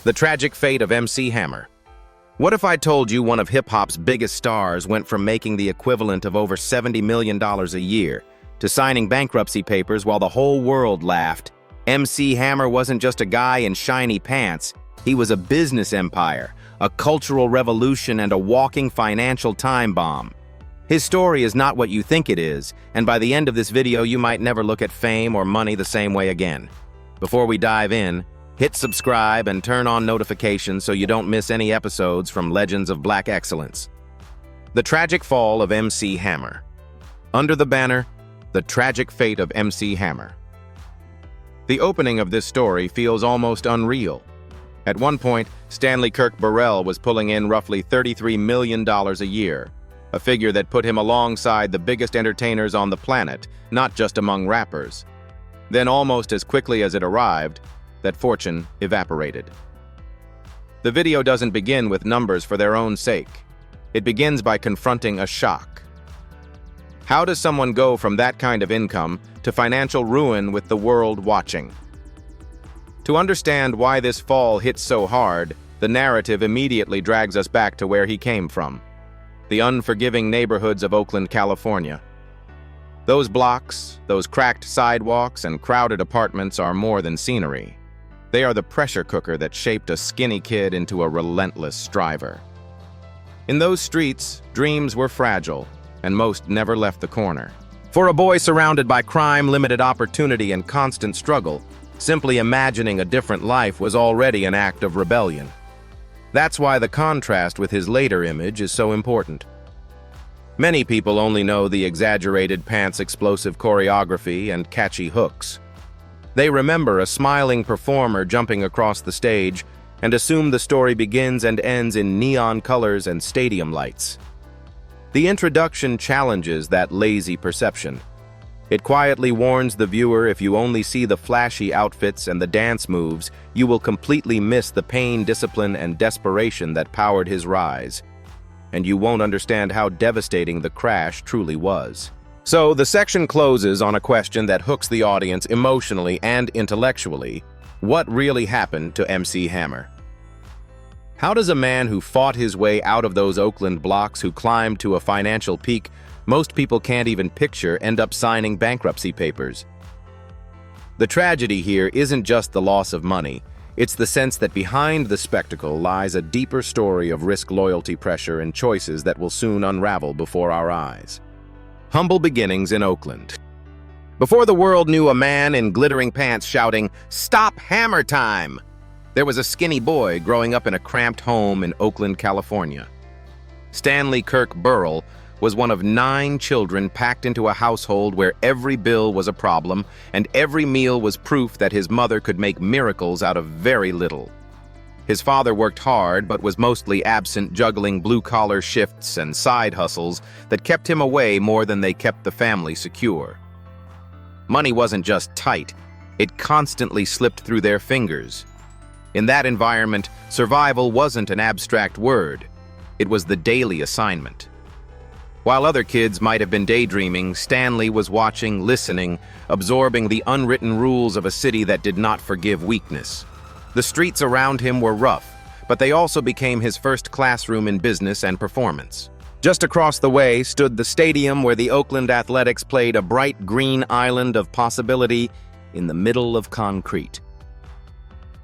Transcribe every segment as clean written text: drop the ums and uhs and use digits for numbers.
The tragic fate of MC Hammer. What if I told you one of hip-hop's biggest stars went from making the equivalent of over $70 million a year to signing bankruptcy papers while the whole world laughed? MC Hammer wasn't just a guy in shiny pants. He was a business empire, a cultural revolution, and a walking financial time bomb. His story is not what you think it is, and by the end of this video, you might never look at fame or money the same way again. Before we dive in, hit subscribe and turn on notifications so you don't miss any episodes from Legends of Black Excellence. The tragic fall of MC Hammer. Under the banner, The Tragic Fate of MC Hammer. The opening of this story feels almost unreal. At one point, Stanley Kirk Burrell was pulling in roughly $33 million a year, a figure that put him alongside the biggest entertainers on the planet, not just among rappers. Then almost as quickly as it arrived, that fortune evaporated. The video doesn't begin with numbers for their own sake. It begins by confronting a shock. How does someone go from that kind of income to financial ruin with the world watching? To understand why this fall hit so hard, the narrative immediately drags us back to where he came from. The unforgiving neighborhoods of Oakland, California. Those blocks, those cracked sidewalks, and crowded apartments are more than scenery. They are the pressure cooker that shaped a skinny kid into a relentless striver. In those streets, dreams were fragile, and most never left the corner. For a boy surrounded by crime, limited opportunity, and constant struggle, simply imagining a different life was already an act of rebellion. That's why the contrast with his later image is so important. Many people only know the exaggerated pants explosive choreography and catchy hooks. They remember a smiling performer jumping across the stage and assume the story begins and ends in neon colors and stadium lights. The introduction challenges that lazy perception. It quietly warns the viewer if you only see the flashy outfits and the dance moves, you will completely miss the pain, discipline, and desperation that powered his rise. And you won't understand how devastating the crash truly was. So, the section closes on a question that hooks the audience emotionally and intellectually. What really happened to MC Hammer? How does a man who fought his way out of those Oakland blocks, who climbed to a financial peak most people can't even picture, end up signing bankruptcy papers? The tragedy here isn't just the loss of money. It's the sense that behind the spectacle lies a deeper story of risk, loyalty, pressure, and choices that will soon unravel before our eyes. Humble beginnings in Oakland. Before the world knew a man in glittering pants shouting, "Stop Hammer Time!" there was a skinny boy growing up in a cramped home in Oakland, California. Stanley Kirk Burrell was one of 9 children packed into a household where every bill was a problem and every meal was proof that his mother could make miracles out of very little. His father worked hard but was mostly absent, juggling blue-collar shifts and side hustles that kept him away more than they kept the family secure. Money wasn't just tight, it constantly slipped through their fingers. In that environment, survival wasn't an abstract word, it was the daily assignment. While other kids might have been daydreaming, Stanley was watching, listening, absorbing the unwritten rules of a city that did not forgive weakness. The streets around him were rough, but they also became his first classroom in business and performance. Just across the way stood the stadium where the Oakland Athletics played, a bright green island of possibility in the middle of concrete.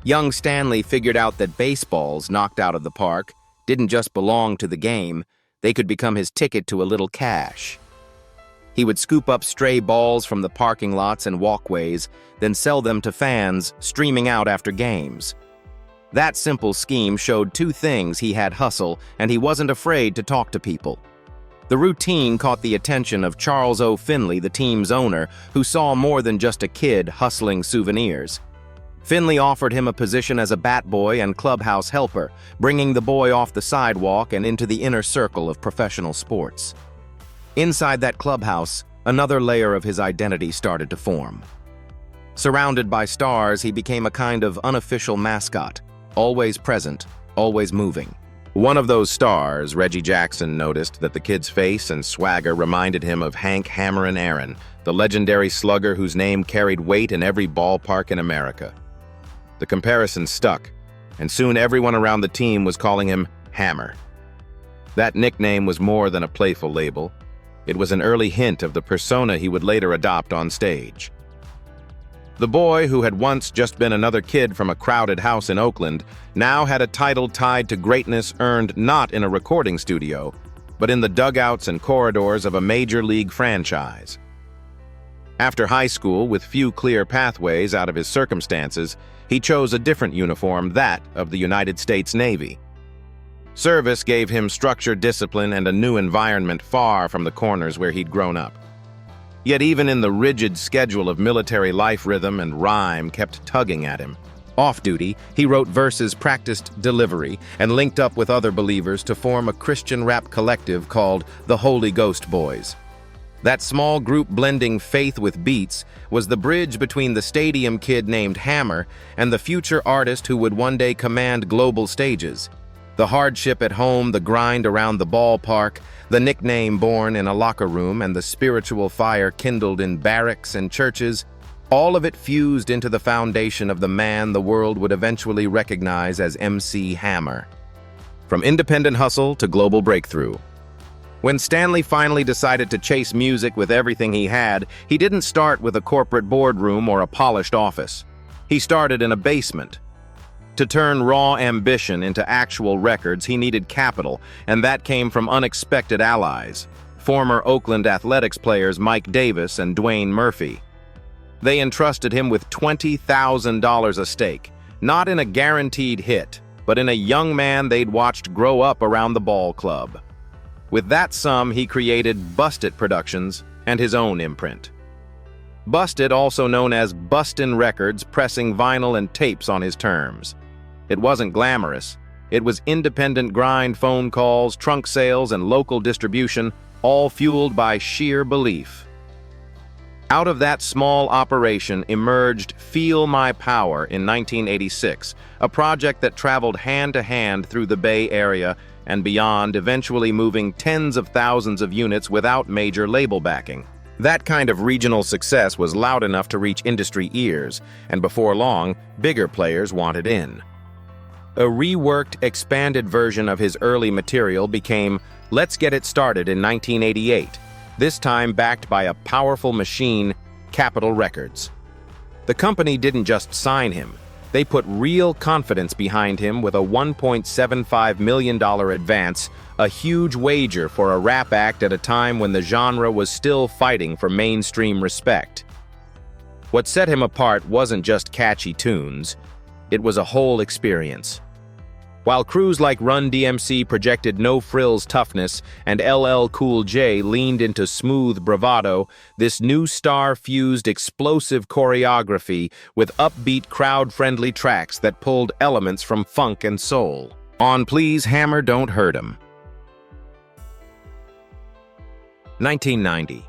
Young Stanley figured out that baseballs knocked out of the park didn't just belong to the game, they could become his ticket to a little cash. He would scoop up stray balls from the parking lots and walkways, then sell them to fans streaming out after games. That simple scheme showed 2 things: he had hustle, and he wasn't afraid to talk to people. The routine caught the attention of Charles O. Finley, the team's owner, who saw more than just a kid hustling souvenirs. Finley offered him a position as a bat boy and clubhouse helper, bringing the boy off the sidewalk and into the inner circle of professional sports. Inside that clubhouse, another layer of his identity started to form. Surrounded by stars, he became a kind of unofficial mascot, always present, always moving. One of those stars, Reggie Jackson, noticed that the kid's face and swagger reminded him of Hank "Hammerin' Aaron, the legendary slugger whose name carried weight in every ballpark in America. The comparison stuck, and soon everyone around the team was calling him Hammer. That nickname was more than a playful label. It was an early hint of the persona he would later adopt on stage. The boy, who had once just been another kid from a crowded house in Oakland, now had a title tied to greatness earned not in a recording studio, but in the dugouts and corridors of a major league franchise. After high school, with few clear pathways out of his circumstances, he chose a different uniform, that of the United States Navy. Service gave him structure, discipline, and a new environment far from the corners where he'd grown up. Yet even in the rigid schedule of military life, rhythm and rhyme kept tugging at him. Off-duty, he wrote verses, practiced delivery, and linked up with other believers to form a Christian rap collective called the Holy Ghost Boys. That small group, blending faith with beats, was the bridge between the stadium kid named Hammer and the future artist who would one day command global stages. The hardship at home, the grind around the ballpark, the nickname born in a locker room, and the spiritual fire kindled in barracks and churches, all of it fused into the foundation of the man the world would eventually recognize as MC Hammer. From independent hustle to global breakthrough. When Stanley finally decided to chase music with everything he had, he didn't start with a corporate boardroom or a polished office. He started in a basement. To turn raw ambition into actual records, he needed capital, and that came from unexpected allies, former Oakland Athletics players Mike Davis and Dwayne Murphy. They entrusted him with $20,000 a stake, not in a guaranteed hit, but in a young man they'd watched grow up around the ball club. With that sum, he created Busted Productions and his own imprint. Busted, also known as Bustin' Records, pressing vinyl and tapes on his terms. It wasn't glamorous. It was independent grind, phone calls, trunk sales, and local distribution, all fueled by sheer belief. Out of that small operation emerged Feel My Power in 1986, a project that traveled hand to hand through the Bay Area and beyond, eventually moving tens of thousands of units without major label backing. That kind of regional success was loud enough to reach industry ears, and before long, bigger players wanted in. A reworked, expanded version of his early material became Let's Get It Started in 1988, this time backed by a powerful machine, Capitol Records. The company didn't just sign him. They put real confidence behind him with a $1.75 million advance, a huge wager for a rap act at a time when the genre was still fighting for mainstream respect. What set him apart wasn't just catchy tunes, it was a whole experience. While crews like Run DMC projected no-frills toughness and LL Cool J leaned into smooth bravado, this new star fused explosive choreography with upbeat crowd-friendly tracks that pulled elements from funk and soul. On Please Hammer Don't Hurt 'Em. 1990.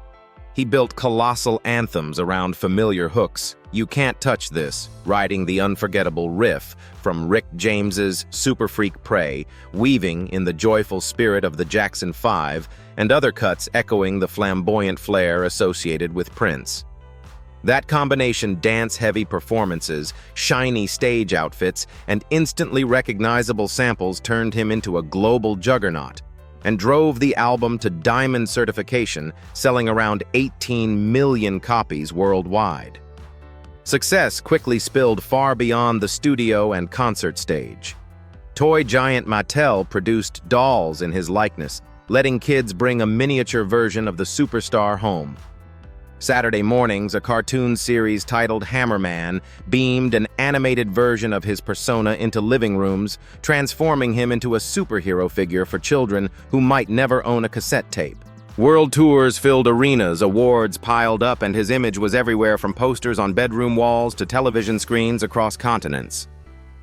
He built colossal anthems around familiar hooks. You Can't Touch This, riding the unforgettable riff from Rick James's Super Freak Pray, weaving in the joyful spirit of the Jackson 5, and other cuts echoing the flamboyant flair associated with Prince. That combination, dance-heavy performances, shiny stage outfits, and instantly recognizable samples, turned him into a global juggernaut and drove the album to diamond certification, selling around 18 million copies worldwide. Success quickly spilled far beyond the studio and concert stage. Toy giant Mattel produced dolls in his likeness, letting kids bring a miniature version of the superstar home. Saturday mornings, a cartoon series titled Hammerman beamed an animated version of his persona into living rooms, transforming him into a superhero figure for children who might never own a cassette tape. World tours filled arenas, awards piled up, and his image was everywhere from posters on bedroom walls to television screens across continents.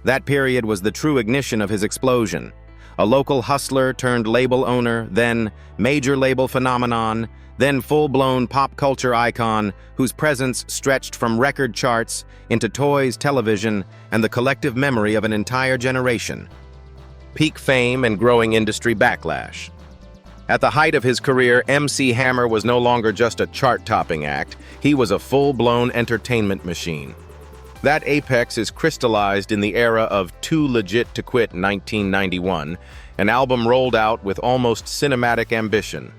That period was the true ignition of his explosion. A local hustler turned label owner, then major label phenomenon, then full-blown pop culture icon whose presence stretched from record charts into toys, television, and the collective memory of an entire generation. Peak fame and growing industry backlash. At the height of his career, MC Hammer was no longer just a chart-topping act, he was a full-blown entertainment machine. That apex is crystallized in the era of Too Legit to Quit 1991, an album rolled out with almost cinematic ambition.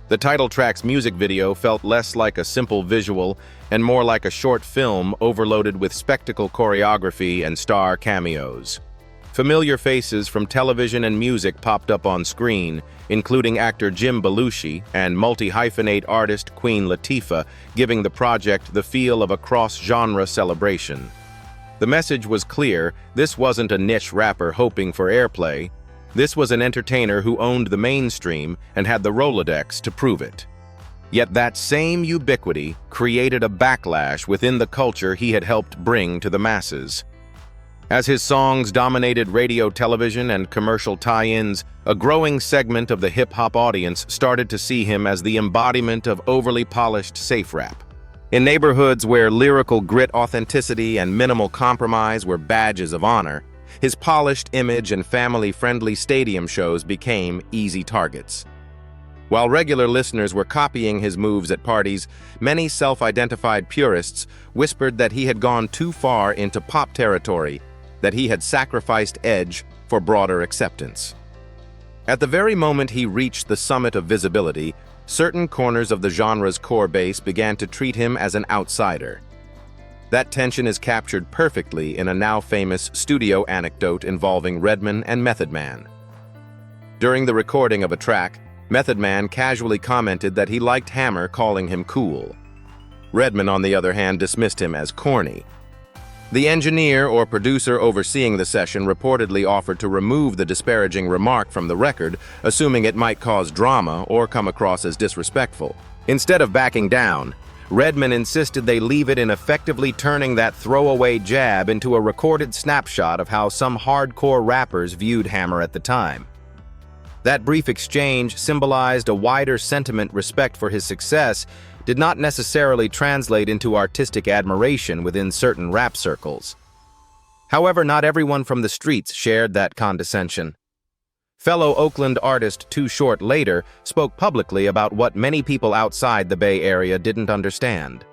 The title track's music video felt less like a simple visual and more like a short film overloaded with spectacle choreography and star cameos. Familiar faces from television and music popped up on screen, including actor Jim Belushi and multi-hyphenate artist Queen Latifah, giving the project the feel of a cross-genre celebration. The message was clear: this wasn't a niche rapper hoping for airplay. This was an entertainer who owned the mainstream and had the Rolodex to prove it. Yet that same ubiquity created a backlash within the culture he had helped bring to the masses. As his songs dominated radio, television, and commercial tie-ins, a growing segment of the hip-hop audience started to see him as the embodiment of overly polished safe rap. In neighborhoods where lyrical grit, authenticity, and minimal compromise were badges of honor, his polished image and family-friendly stadium shows became easy targets. While regular listeners were copying his moves at parties, many self-identified purists whispered that he had gone too far into pop territory, that he had sacrificed edge for broader acceptance. At the very moment he reached the summit of visibility, certain corners of the genre's core base began to treat him as an outsider. That tension is captured perfectly in a now-famous studio anecdote involving Redman and Method Man. During the recording of a track, Method Man casually commented that he liked Hammer calling him cool. Redman, on the other hand, dismissed him as corny. The engineer or producer overseeing the session reportedly offered to remove the disparaging remark from the record, assuming it might cause drama or come across as disrespectful. Instead of backing down, Redman insisted they leave it in, effectively turning that throwaway jab into a recorded snapshot of how some hardcore rappers viewed Hammer at the time. That brief exchange symbolized a wider sentiment. Respect for his success did not necessarily translate into artistic admiration within certain rap circles. However, not everyone from the streets shared that condescension. Fellow Oakland artist Too Short later spoke publicly about what many people outside the Bay Area didn't understand.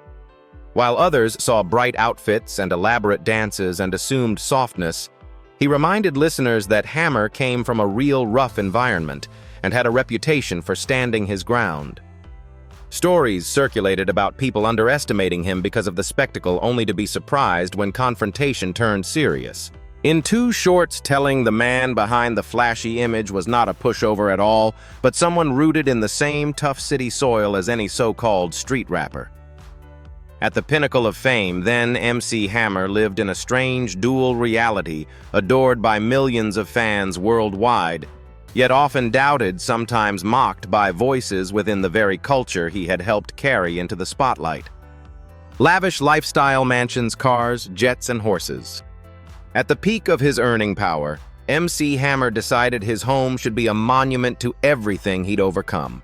While others saw bright outfits and elaborate dances and assumed softness, he reminded listeners that Hammer came from a real rough environment and had a reputation for standing his ground. Stories circulated about people underestimating him because of the spectacle, only to be surprised when confrontation turned serious. In Too Short's telling, the man behind the flashy image was not a pushover at all, but someone rooted in the same tough city soil as any so-called street rapper. At the pinnacle of fame, then MC Hammer lived in a strange dual reality, adored by millions of fans worldwide, yet often doubted, sometimes mocked by voices within the very culture he had helped carry into the spotlight. Lavish lifestyle, mansions, cars, jets, and horses. At the peak of his earning power, MC Hammer decided his home should be a monument to everything he'd overcome.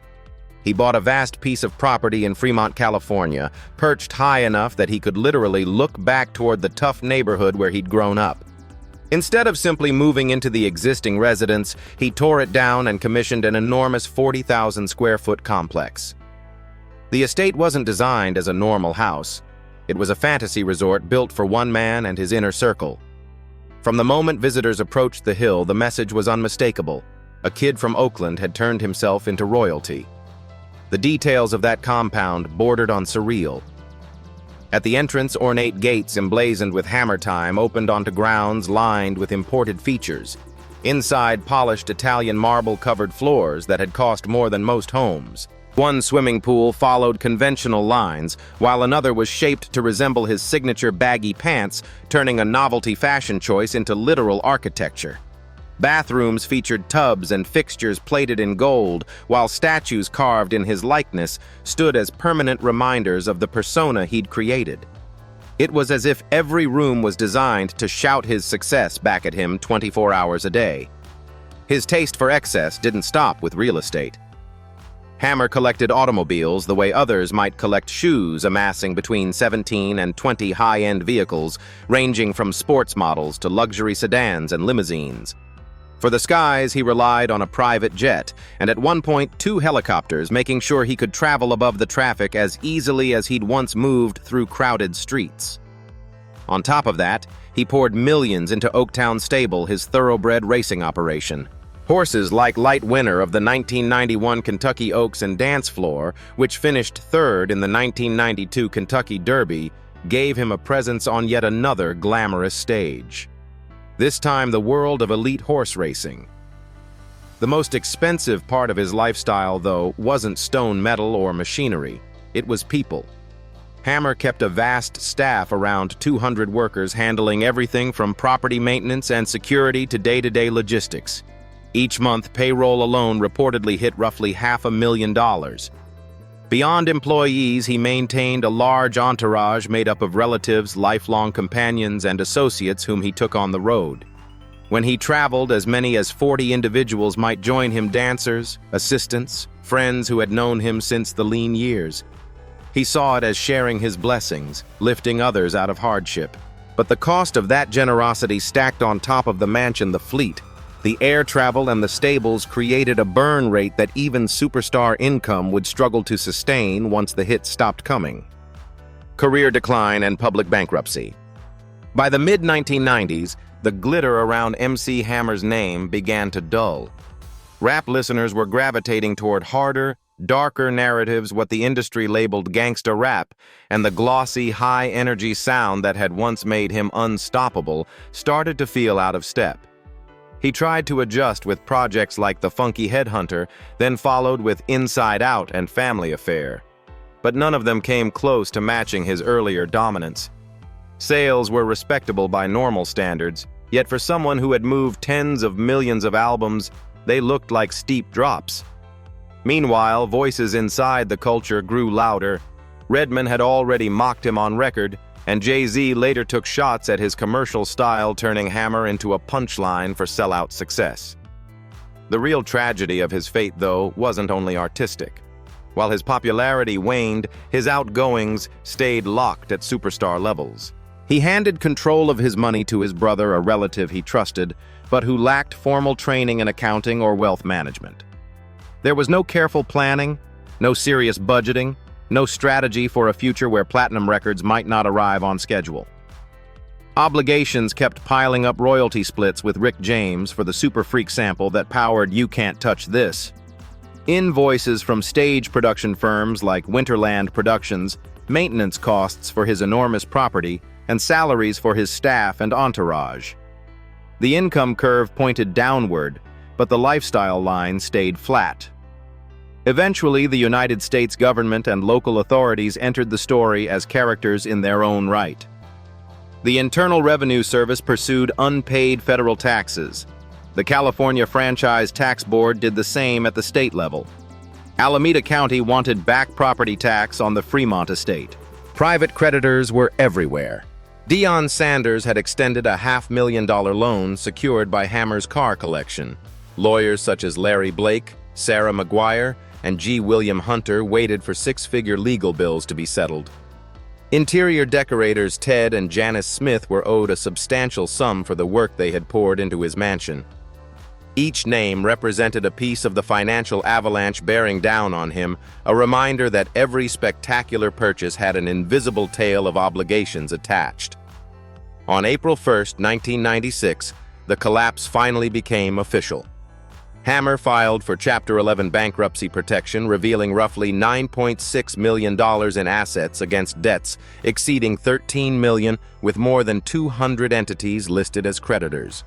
He bought a vast piece of property in Fremont, California, perched high enough that he could literally look back toward the tough neighborhood where he'd grown up. Instead of simply moving into the existing residence, he tore it down and commissioned an enormous 40,000-square-foot complex. The estate wasn't designed as a normal house. It was a fantasy resort built for one man and his inner circle. From the moment visitors approached the hill, the message was unmistakable. A kid from Oakland had turned himself into royalty. The details of that compound bordered on surreal. At the entrance, ornate gates emblazoned with Hammer Time opened onto grounds lined with imported features. Inside, polished Italian marble-covered floors that had cost more than most homes. One swimming pool followed conventional lines, while another was shaped to resemble his signature baggy pants, turning a novelty fashion choice into literal architecture. Bathrooms featured tubs and fixtures plated in gold, while statues carved in his likeness stood as permanent reminders of the persona he'd created. It was as if every room was designed to shout his success back at him 24 hours a day. His taste for excess didn't stop with real estate. Hammer collected automobiles the way others might collect shoes, amassing between 17 and 20 high-end vehicles, ranging from sports models to luxury sedans and limousines. For the skies, he relied on a private jet, and at one point 2 helicopters, making sure he could travel above the traffic as easily as he'd once moved through crowded streets. On top of that, he poured millions into Oaktown Stable, his thoroughbred racing operation. Horses like Light, winner of the 1991 Kentucky Oaks and Dance Floor, which finished third in the 1992 Kentucky Derby, gave him a presence on yet another glamorous stage. This time, the world of elite horse racing. The most expensive part of his lifestyle, though, wasn't stone metal or machinery. It was people. Hammer kept a vast staff, around 200 workers, handling everything from property maintenance and security to day-to-day logistics. Each month, payroll alone reportedly hit roughly $500,000. Beyond employees, he maintained a large entourage made up of relatives, lifelong companions, and associates whom he took on the road. When he traveled, as many as 40 individuals might join him: dancers, assistants, friends who had known him since the lean years. He saw it as sharing his blessings, lifting others out of hardship. But the cost of that generosity stacked on top of the mansion, the fleet, the air travel, and the stables created a burn rate that even superstar income would struggle to sustain once the hits stopped coming. Career decline and public bankruptcy. By the mid-1990s, the glitter around MC Hammer's name began to dull. Rap listeners were gravitating toward harder, darker narratives, what the industry labeled gangsta rap, and the glossy, high-energy sound that had once made him unstoppable started to feel out of step. He tried to adjust with projects like The Funky Headhunter, then followed with Inside Out and Family Affair. But none of them came close to matching his earlier dominance. Sales were respectable by normal standards, yet for someone who had moved tens of millions of albums, they looked like steep drops. Meanwhile, voices inside the culture grew louder. Redman had already mocked him on record, and Jay-Z later took shots at his commercial style, turning Hammer into a punchline for sellout success. The real tragedy of his fate, though, wasn't only artistic. While his popularity waned, his outgoings stayed locked at superstar levels. He handed control of his money to his brother, a relative he trusted, but who lacked formal training in accounting or wealth management. There was no careful planning, no serious budgeting, no strategy for a future where platinum records might not arrive on schedule. Obligations kept piling up: royalty splits with Rick James for the Super Freak sample that powered You Can't Touch This, invoices from stage production firms like Winterland Productions, maintenance costs for his enormous property, and salaries for his staff and entourage. The income curve pointed downward, but the lifestyle line stayed flat. Eventually, the United States government and local authorities entered the story as characters in their own right. The Internal Revenue Service pursued unpaid federal taxes. The California Franchise Tax Board did the same at the state level. Alameda County wanted back property tax on the Fremont estate. Private creditors were everywhere. Deion Sanders had extended a $500,000 loan secured by Hammer's car collection. Lawyers such as Larry Blake, Sarah McGuire, and G. William Hunter waited for six-figure legal bills to be settled. Interior decorators Ted and Janice Smith were owed a substantial sum for the work they had poured into his mansion. Each name represented a piece of the financial avalanche bearing down on him, a reminder that every spectacular purchase had an invisible tail of obligations attached. On April 1, 1996, the collapse finally became official. Hammer filed for Chapter 11 bankruptcy protection, revealing roughly $9.6 million in assets against debts exceeding $13 million, with more than 200 entities listed as creditors.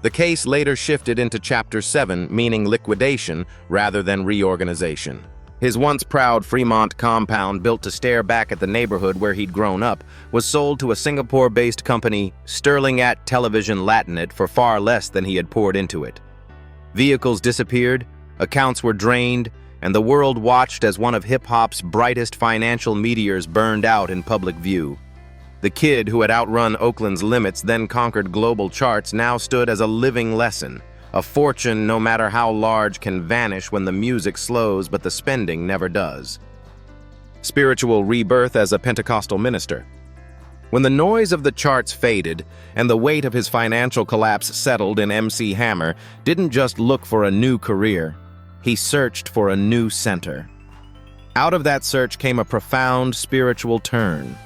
The case later shifted into Chapter 7, meaning liquidation rather than reorganization. His once proud Fremont compound, built to stare back at the neighborhood where he'd grown up, was sold to a Singapore-based company, Sterling at Television Latinate, for far less than he had poured into it. Vehicles disappeared, accounts were drained, and the world watched as one of hip-hop's brightest financial meteors burned out in public view. The kid who had outrun Oakland's limits, then conquered global charts, now stood as a living lesson. A fortune, no matter how large, can vanish when the music slows, but the spending never does. Spiritual rebirth as a Pentecostal minister. When the noise of the charts faded and the weight of his financial collapse settled in, MC Hammer didn't just look for a new career, he searched for a new center. Out of that search came a profound spiritual turn.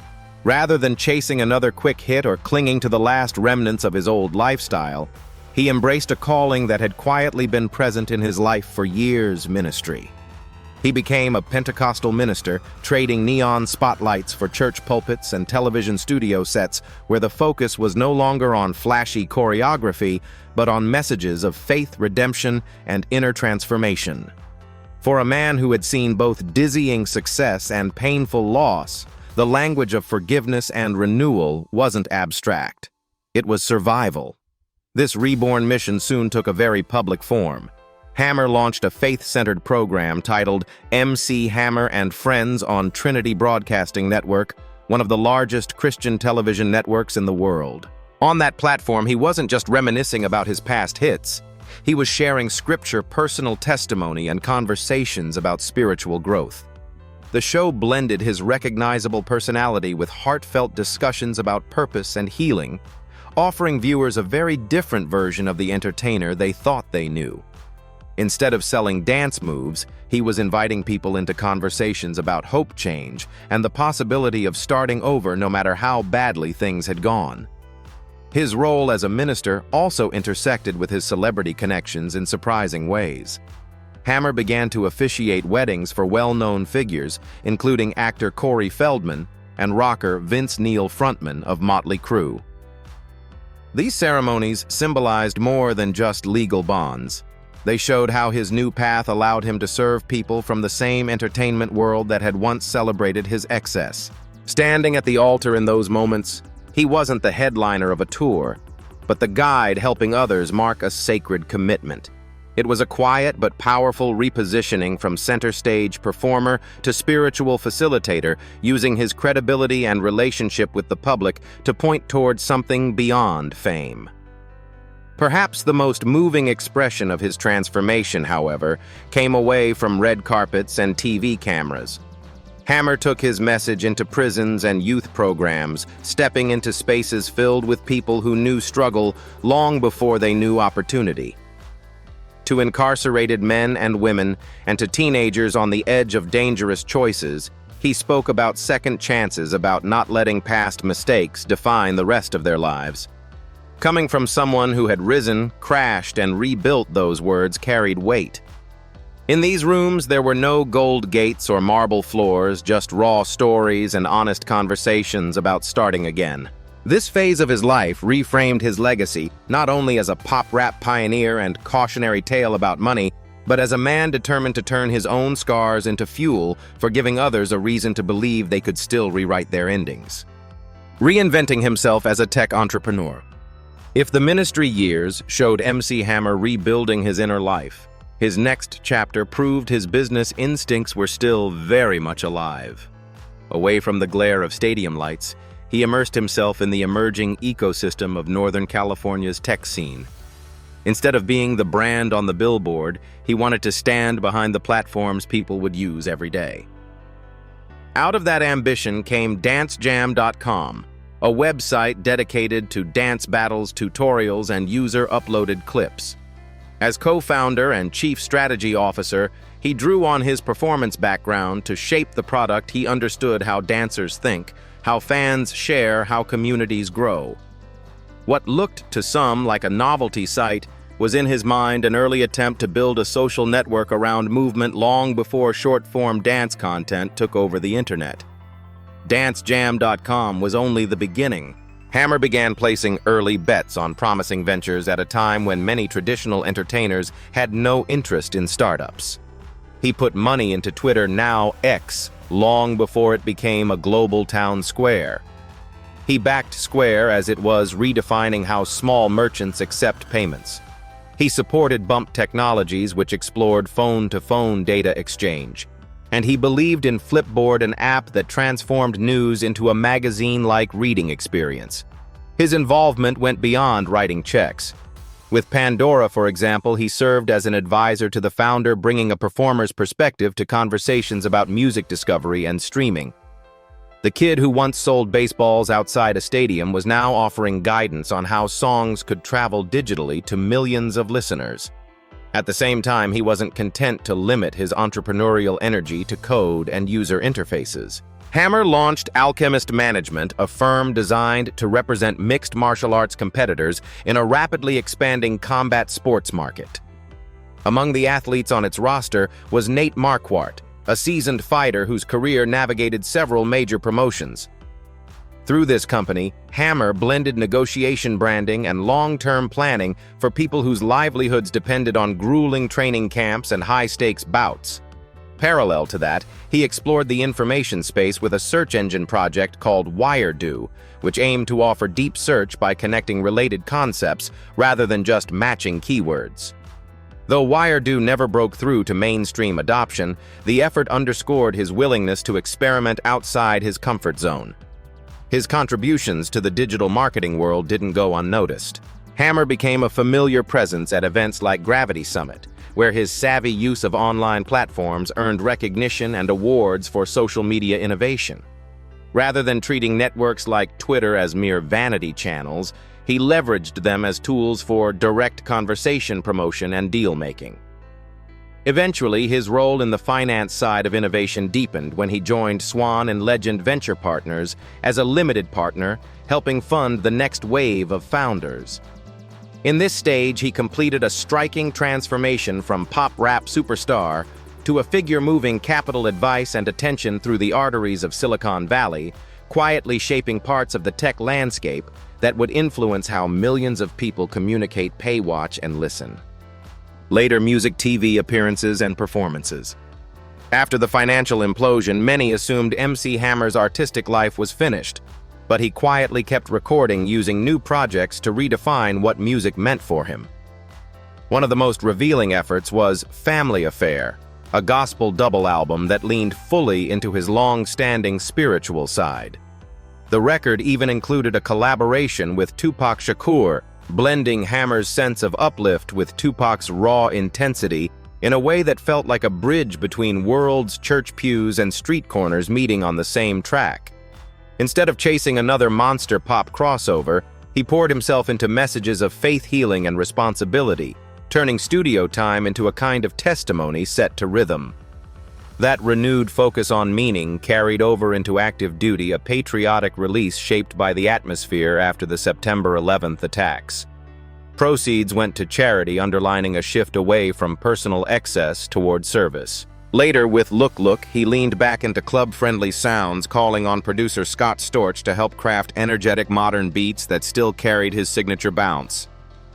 Rather than chasing another quick hit or clinging to the last remnants of his old lifestyle, he embraced a calling that had quietly been present in his life for years: ministry. He became a Pentecostal minister, trading neon spotlights for church pulpits and television studio sets where the focus was no longer on flashy choreography, but on messages of faith, redemption, and inner transformation. For a man who had seen both dizzying success and painful loss, the language of forgiveness and renewal wasn't abstract. It was survival. This reborn mission soon took a very public form. Hammer launched a faith-centered program titled MC Hammer and Friends on Trinity Broadcasting Network, one of the largest Christian television networks in the world. On that platform, he wasn't just reminiscing about his past hits. He was sharing scripture, personal testimony, and conversations about spiritual growth. The show blended his recognizable personality with heartfelt discussions about purpose and healing, offering viewers a very different version of the entertainer they thought they knew. Instead of selling dance moves, he was inviting people into conversations about hope, change, and the possibility of starting over no matter how badly things had gone. His role as a minister also intersected with his celebrity connections in surprising ways. Hammer began to officiate weddings for well-known figures, including actor Corey Feldman and rocker Vince Neil, frontman of Motley Crue. These ceremonies symbolized more than just legal bonds. They showed how his new path allowed him to serve people from the same entertainment world that had once celebrated his excess. Standing at the altar in those moments, he wasn't the headliner of a tour, but the guide helping others mark a sacred commitment. It was a quiet but powerful repositioning from center stage performer to spiritual facilitator, using his credibility and relationship with the public to point towards something beyond fame. Perhaps the most moving expression of his transformation, however, came away from red carpets and TV cameras. Hammer took his message into prisons and youth programs, stepping into spaces filled with people who knew struggle long before they knew opportunity. To incarcerated men and women, and to teenagers on the edge of dangerous choices, he spoke about second chances, about not letting past mistakes define the rest of their lives. Coming from someone who had risen, crashed, and rebuilt, those words carried weight. In these rooms, there were no gold gates or marble floors, just raw stories and honest conversations about starting again. This phase of his life reframed his legacy, not only as a pop rap pioneer and cautionary tale about money, but as a man determined to turn his own scars into fuel for giving others a reason to believe they could still rewrite their endings. Reinventing himself as a tech entrepreneur. If the ministry years showed MC Hammer rebuilding his inner life, his next chapter proved his business instincts were still very much alive. Away from the glare of stadium lights, he immersed himself in the emerging ecosystem of Northern California's tech scene. Instead of being the brand on the billboard, he wanted to stand behind the platforms people would use every day. Out of that ambition came DanceJam.com, a website dedicated to dance battles, tutorials, and user-uploaded clips. As co-founder and chief strategy officer, he drew on his performance background to shape the product. He understood how dancers think, how fans share, how communities grow. What looked to some like a novelty site was in his mind an early attempt to build a social network around movement long before short-form dance content took over the internet. DanceJam.com was only the beginning. Hammer began placing early bets on promising ventures at a time when many traditional entertainers had no interest in startups. He put money into Twitter, now X, long before it became a global town square. He backed Square as it was redefining how small merchants accept payments. He supported Bump Technologies, which explored phone-to-phone data exchange. And he believed in Flipboard, an app that transformed news into a magazine-like reading experience. His involvement went beyond writing checks. With Pandora, for example, he served as an advisor to the founder, bringing a performer's perspective to conversations about music discovery and streaming. The kid who once sold baseballs outside a stadium was now offering guidance on how songs could travel digitally to millions of listeners. At the same time, he wasn't content to limit his entrepreneurial energy to code and user interfaces. Hammer launched Alchemist Management, a firm designed to represent mixed martial arts competitors in a rapidly expanding combat sports market. Among the athletes on its roster was Nate Marquardt, a seasoned fighter whose career navigated several major promotions. Through this company, Hammer blended negotiation branding and long-term planning for people whose livelihoods depended on grueling training camps and high-stakes bouts. Parallel to that, he explored the information space with a search engine project called WireDo, which aimed to offer deep search by connecting related concepts rather than just matching keywords. Though WireDo never broke through to mainstream adoption, the effort underscored his willingness to experiment outside his comfort zone. His contributions to the digital marketing world didn't go unnoticed. Hammer became a familiar presence at events like Gravity Summit, where his savvy use of online platforms earned recognition and awards for social media innovation. Rather than treating networks like Twitter as mere vanity channels, he leveraged them as tools for direct conversation promotion and deal-making. Eventually, his role in the finance side of innovation deepened when he joined Swan and Legend Venture Partners as a limited partner, helping fund the next wave of founders. In this stage, he completed a striking transformation from pop rap superstar to a figure moving capital advice and attention through the arteries of Silicon Valley, quietly shaping parts of the tech landscape that would influence how millions of people communicate, pay, watch, and listen. Later music TV appearances and performances. After the financial implosion, many assumed MC Hammer's artistic life was finished, but he quietly kept recording using new projects to redefine what music meant for him. One of the most revealing efforts was Family Affair, a gospel double album that leaned fully into his long-standing spiritual side. The record even included a collaboration with Tupac Shakur, blending Hammer's sense of uplift with Tupac's raw intensity in a way that felt like a bridge between worlds, church pews, and street corners meeting on the same track. Instead of chasing another monster pop crossover, he poured himself into messages of faith, healing, and responsibility, turning studio time into a kind of testimony set to rhythm. That renewed focus on meaning carried over into Active Duty, a patriotic release shaped by the atmosphere after the September 11th attacks. Proceeds went to charity, underlining a shift away from personal excess toward service. Later, with Look Look, he leaned back into club-friendly sounds, calling on producer Scott Storch to help craft energetic modern beats that still carried his signature bounce.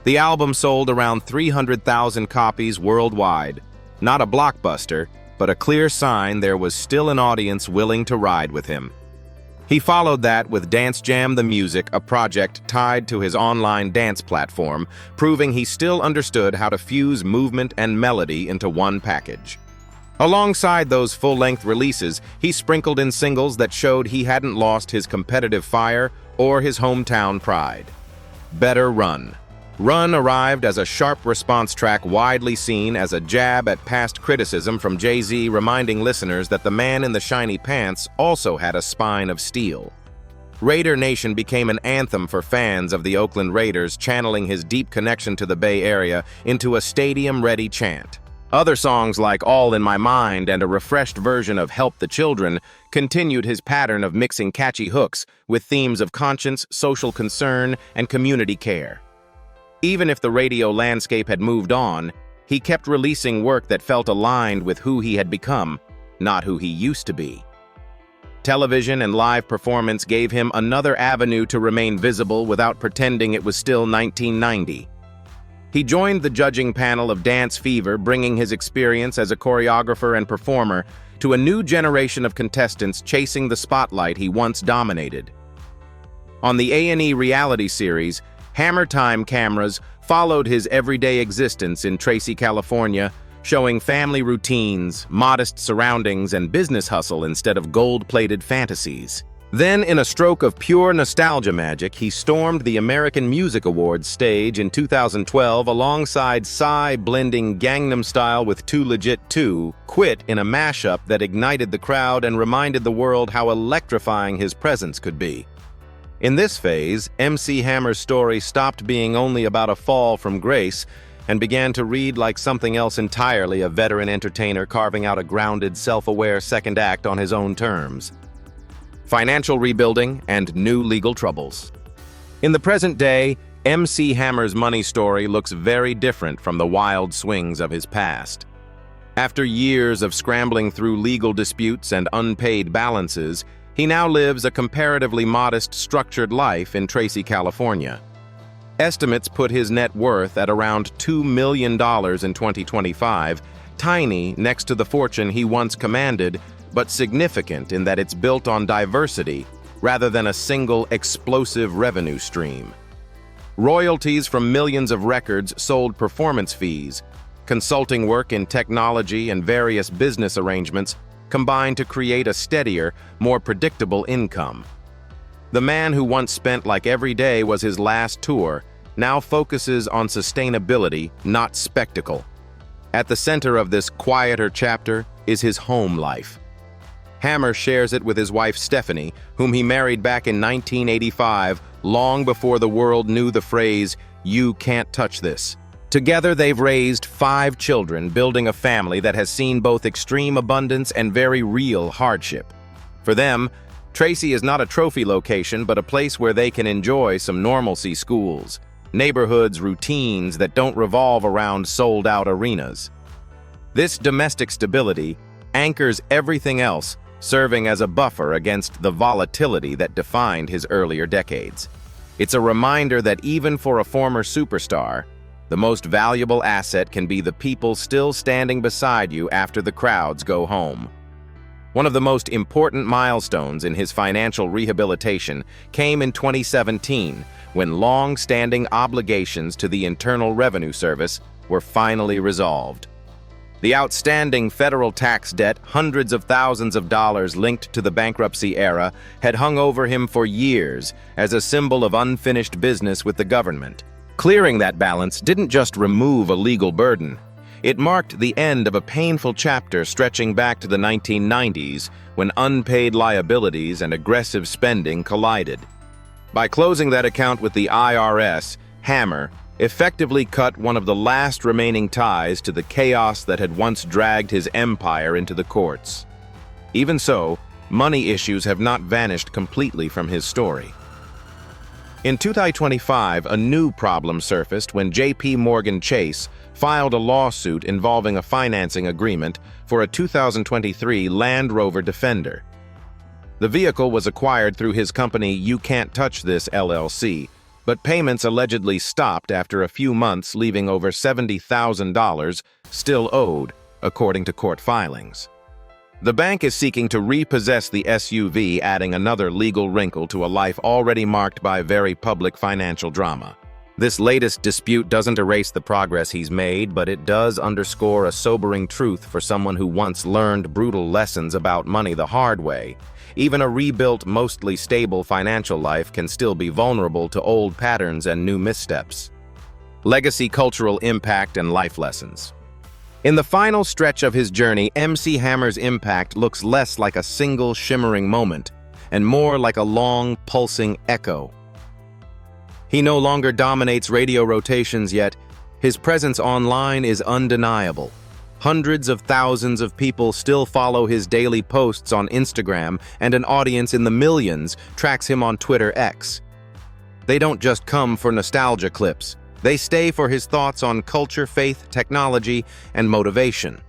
The album sold around 300,000 copies worldwide. Not a blockbuster, but a clear sign there was still an audience willing to ride with him. He followed that with Dance Jam the Music, a project tied to his online dance platform, proving he still understood how to fuse movement and melody into one package. Alongside those full-length releases, he sprinkled in singles that showed he hadn't lost his competitive fire or his hometown pride. Better Run. Run arrived as a sharp response track widely seen as a jab at past criticism from Jay-Z, reminding listeners that the man in the shiny pants also had a spine of steel. Raider Nation became an anthem for fans of the Oakland Raiders, channeling his deep connection to the Bay Area into a stadium-ready chant. Other songs like All in My Mind and a refreshed version of Help the Children continued his pattern of mixing catchy hooks with themes of conscience, social concern, and community care. Even if the radio landscape had moved on, he kept releasing work that felt aligned with who he had become, not who he used to be. Television and live performance gave him another avenue to remain visible without pretending it was still 1990. He joined the judging panel of Dance Fever, bringing his experience as a choreographer and performer to a new generation of contestants chasing the spotlight he once dominated. On the A&E reality series, Hammer Time cameras followed his everyday existence in Tracy, California, showing family routines, modest surroundings, and business hustle instead of gold-plated fantasies. Then, in a stroke of pure nostalgia magic, he stormed the American Music Awards stage in 2012 alongside Psy, blending Gangnam Style with Too Legit 2, Quit in a mashup that ignited the crowd and reminded the world how electrifying his presence could be. In this phase, MC Hammer's story stopped being only about a fall from grace and began to read like something else entirely, a veteran entertainer carving out a grounded, self-aware second act on his own terms. Financial rebuilding and new legal troubles. In the present day, MC Hammer's money story looks very different from the wild swings of his past. After years of scrambling through legal disputes and unpaid balances, he now lives a comparatively modest, structured life in Tracy, California. Estimates put his net worth at around $2 million in 2025, tiny next to the fortune he once commanded, but significant in that it's built on diversity rather than a single explosive revenue stream. Royalties from millions of records, sold performance fees, consulting work in technology, and various business arrangements combine to create a steadier, more predictable income. The man who once spent like every day was his last tour now focuses on sustainability, not spectacle. At the center of this quieter chapter is his home life. Hammer shares it with his wife Stephanie, whom he married back in 1985, long before the world knew the phrase, "You can't touch this." Together they've raised 5 children, building a family that has seen both extreme abundance and very real hardship. For them, Tracy is not a trophy location, but a place where they can enjoy some normalcy: schools, neighborhoods, routines that don't revolve around sold-out arenas. This domestic stability anchors everything else, serving as a buffer against the volatility that defined his earlier decades. It's a reminder that even for a former superstar, the most valuable asset can be the people still standing beside you after the crowds go home. One of the most important milestones in his financial rehabilitation came in 2017, when long-standing obligations to the Internal Revenue Service were finally resolved. The outstanding federal tax debt, hundreds of thousands of dollars linked to the bankruptcy era, had hung over him for years as a symbol of unfinished business with the government. Clearing that balance didn't just remove a legal burden. It marked the end of a painful chapter stretching back to the 1990s, when unpaid liabilities and aggressive spending collided. By closing that account with the IRS, Hammer effectively cut one of the last remaining ties to the chaos that had once dragged his empire into the courts. Even so, money issues have not vanished completely from his story. In 2025, a new problem surfaced when JP Morgan Chase filed a lawsuit involving a financing agreement for a 2023 Land Rover Defender. The vehicle was acquired through his company You Can't Touch This LLC, but payments allegedly stopped after a few months, leaving over $70,000 still owed, according to court filings. The bank is seeking to repossess the SUV, adding another legal wrinkle to a life already marked by very public financial drama. This latest dispute doesn't erase the progress he's made, but it does underscore a sobering truth for someone who once learned brutal lessons about money the hard way. Even a rebuilt, mostly stable financial life can still be vulnerable to old patterns and new missteps. Legacy, cultural impact, and life lessons. In the final stretch of his journey, MC Hammer's impact looks less like a single shimmering moment and more like a long, pulsing echo. He no longer dominates radio rotations, yet his presence online is undeniable. Hundreds of thousands of people still follow his daily posts on Instagram, and an audience in the millions tracks him on Twitter X. They don't just come for nostalgia clips. They stay for his thoughts on culture, faith, technology, and motivation.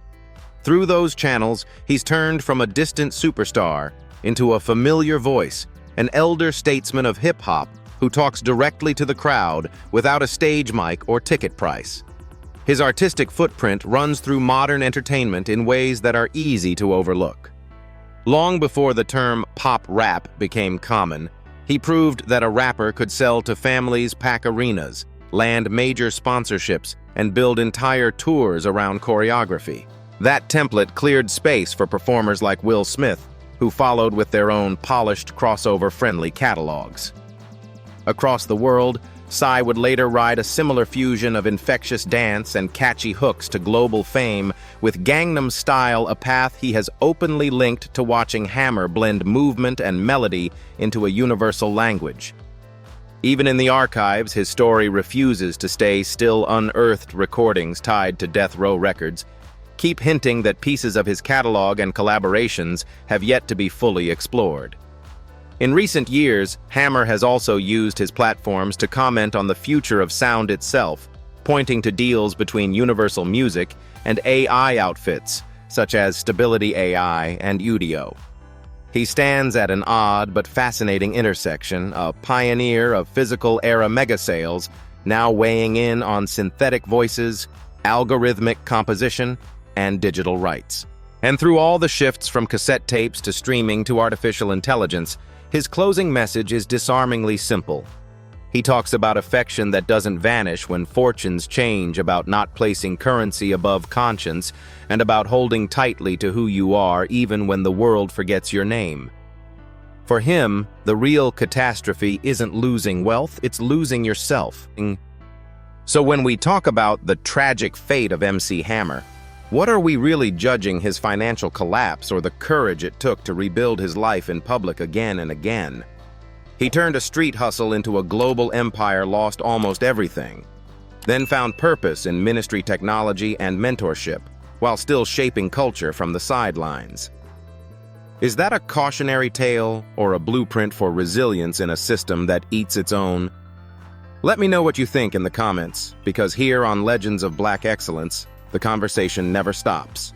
Through those channels, he's turned from a distant superstar into a familiar voice, an elder statesman of hip-hop who talks directly to the crowd without a stage mic or ticket price. His artistic footprint runs through modern entertainment in ways that are easy to overlook. Long before the term pop rap became common, he proved that a rapper could sell to families, pack arenas, land major sponsorships, and build entire tours around choreography. That template cleared space for performers like Will Smith, who followed with their own polished, crossover-friendly catalogs. Across the world, Psy would later ride a similar fusion of infectious dance and catchy hooks to global fame, with Gangnam Style a path he has openly linked to watching Hammer blend movement and melody into a universal language. Even in the archives, his story refuses to stay still. Unearthed recordings tied to Death Row Records keep hinting that pieces of his catalog and collaborations have yet to be fully explored. In recent years, Hammer has also used his platforms to comment on the future of sound itself, pointing to deals between Universal Music and AI outfits, such as Stability AI and Udio. He stands at an odd but fascinating intersection, a pioneer of physical-era megasales, now weighing in on synthetic voices, algorithmic composition, and digital rights. And through all the shifts from cassette tapes to streaming to artificial intelligence, his closing message is disarmingly simple. He talks about affection that doesn't vanish when fortunes change, about not placing currency above conscience, and about holding tightly to who you are even when the world forgets your name. For him, the real catastrophe isn't losing wealth, it's losing yourself. So when we talk about the tragic fate of MC Hammer, what are we really judging, his financial collapse or the courage it took to rebuild his life in public again and again? He turned a street hustle into a global empire, lost almost everything, then found purpose in ministry technology and mentorship, while still shaping culture from the sidelines. Is that a cautionary tale or a blueprint for resilience in a system that eats its own? Let me know what you think in the comments, because here on Legends of Black Excellence, the conversation never stops.